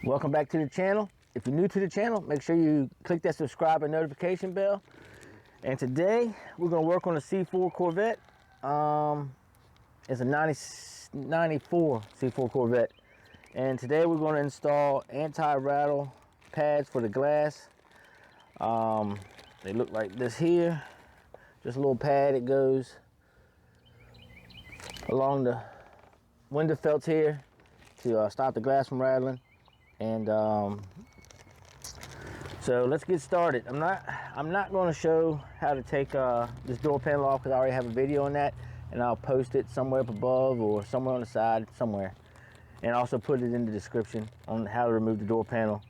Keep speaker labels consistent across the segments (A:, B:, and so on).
A: Welcome back to the channel. If you're new to the channel, make sure you click that subscribe and notification bell. And today we're going to work on a C4 Corvette. It's a 94 C4 Corvette. And today we're going to install anti-rattle pads for the glass. They look like this here. Just a little pad. It goes along the window felts here to stop the glass from rattling. And so let's get started. I'm not going to show how to take this door panel off because I already have a video on that, and I'll post it somewhere up above or somewhere on the side somewhere, and also put it in the description on how to remove the door panel.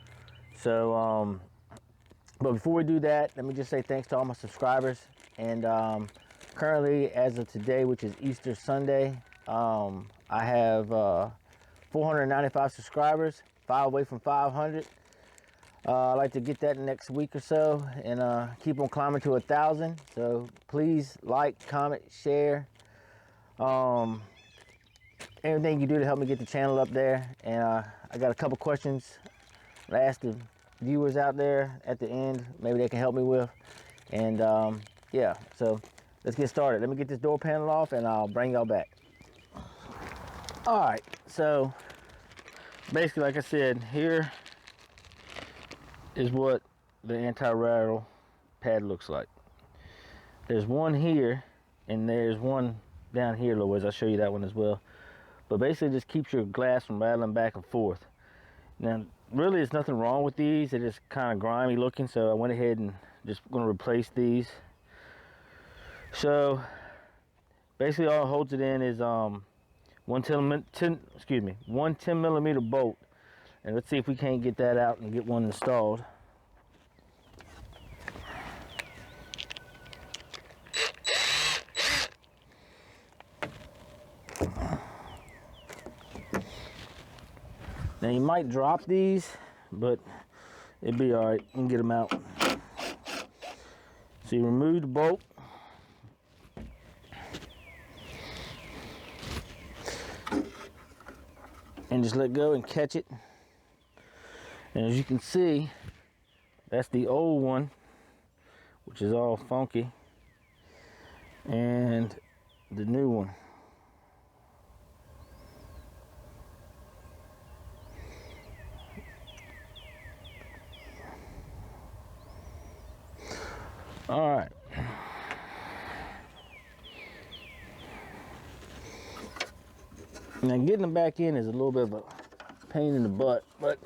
A: So but before we do that, let me just say thanks to all my subscribers. And currently, as of today, which is Easter Sunday, I have 495 subscribers, 5 away from 500. I'd like to get that next week or so and keep on climbing to 1,000. So please like, comment, share, everything you do to help me get the channel up there. And I got a couple questions to ask the viewers out there at the end. Maybe they can help me with. And yeah, so let's get started. Let me get this door panel off and I'll bring y'all back. All right, so basically, like I said, here is what the anti-rattle pad looks like. There's one here and there's one down here a little ways. I'll show you that one as well. But basically just keeps your glass from rattling back and forth. Now really there's nothing wrong with these. They're just kind of grimy looking, so I went ahead and just going to replace these. So basically all it holds it in is one 10 millimeter bolt. And let's see if we can't get that out and get one installed. Now you might drop these, but it'd be all right. You can get them out. So you remove the bolt. And just let go and catch it. And as you can see, that's the old one, which is all funky, and the new one. All right. Now getting them back in is a little bit of a pain in the butt, but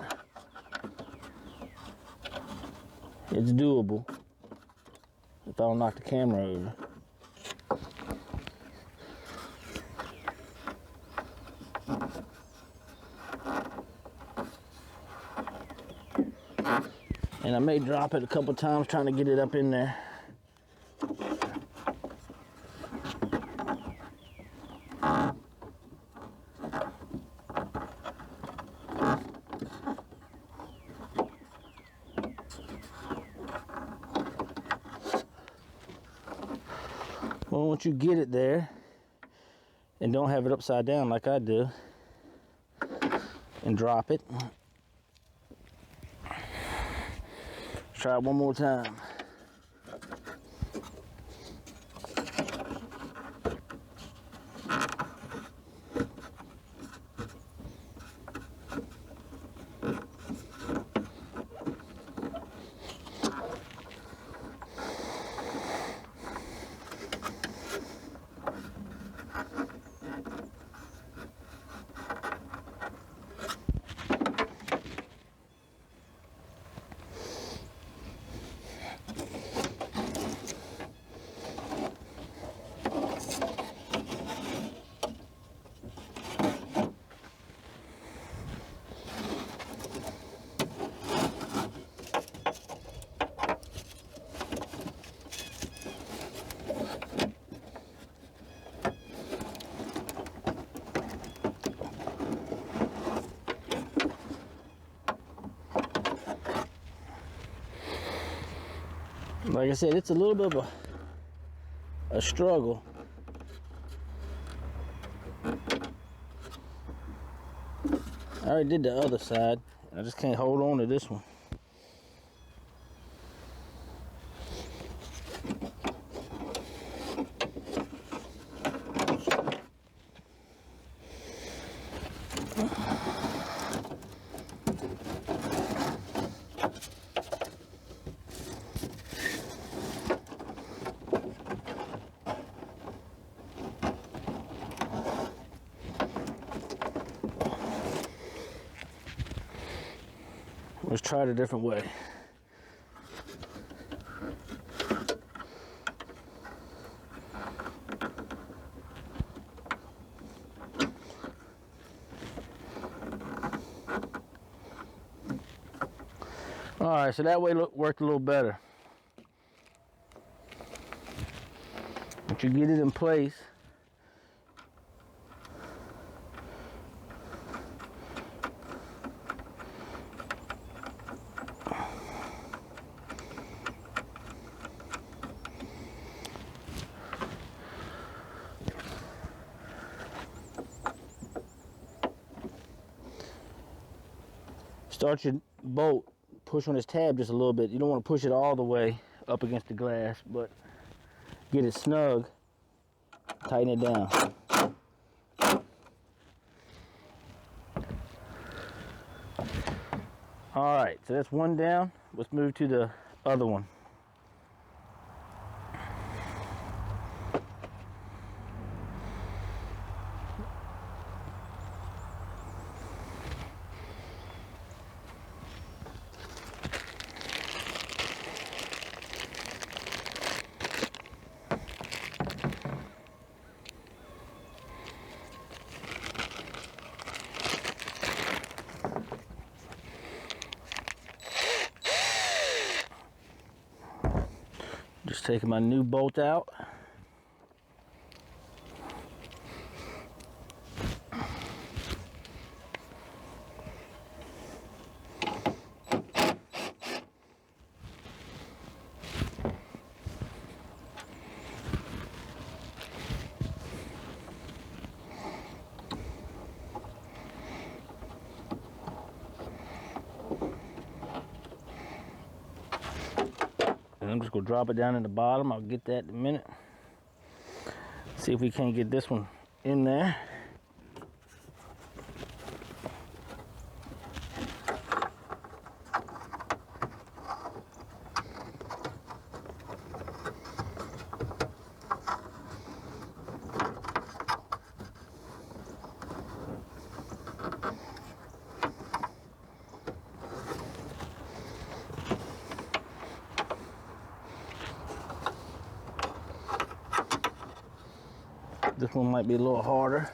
A: it's doable if I don't knock the camera over. And I may drop it a couple times trying to get it up in there. Well, once you get it there and don't have it upside down like I do, and drop it, try it one more time. Like I said, it's a little bit of a struggle. I already did the other side. I just can't hold on to this one. Let's try it a different way. All right, so that way worked a little better. Once you get it in place, start your bolt, push on this tab just a little bit. You don't want to push it all the way up against the glass, but get it snug, tighten it down. All right, so that's one down. Let's move to the other one. Just taking my new bolt out. And I'm just gonna drop it down in the bottom. I'll get that in a minute. See if we can't get this one in there. This one might be a little harder.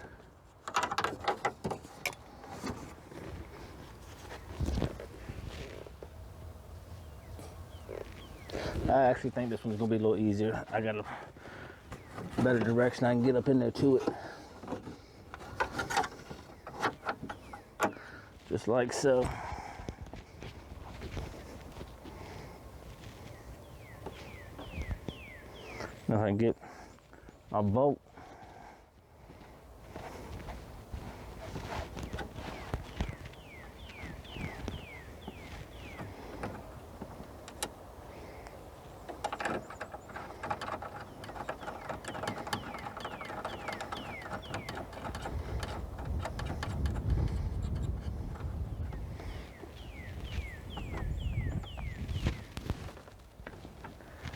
A: I actually think this one's gonna be a little easier. I got a better direction I can get up in there to it. Just like so. Now I can get my bolt.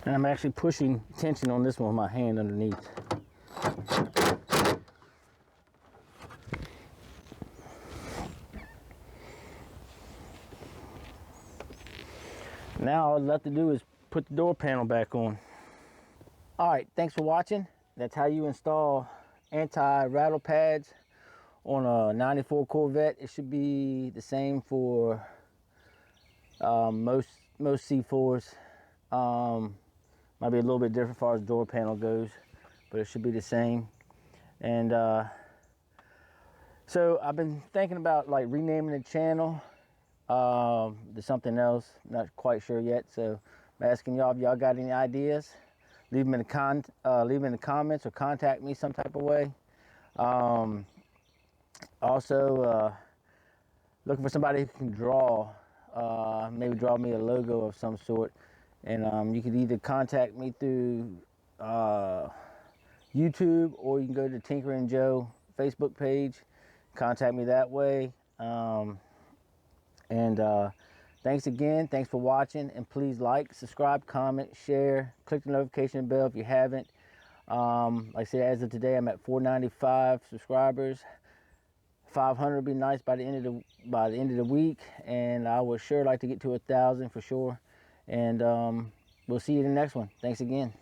A: And I'm actually pushing tension on this one with my hand underneath. Now all I'd left to do is put the door panel back on. All right, thanks for watching. That's how you install anti-rattle pads on a 94 Corvette. It should be the same for most C4s. Might be a little bit different as far as door panel goes, but it should be the same. And so I've been thinking about like renaming the channel to something else. Not quite sure yet. So I'm asking y'all if y'all got any ideas. Leave them in the comments or contact me some type of way. Also, looking for somebody who can draw, maybe draw me a logo of some sort. And you can either contact me through YouTube, or you can go to Tinker and Joe Facebook page, contact me that way. And thanks again. Thanks for watching. And please like, subscribe, comment, share, click the notification bell if you haven't. Like I said, as of today, I'm at 495 subscribers. 500 would be nice by the end of the week, and I would sure like to get to 1,000 for sure. And we'll see you in the next one. Thanks again.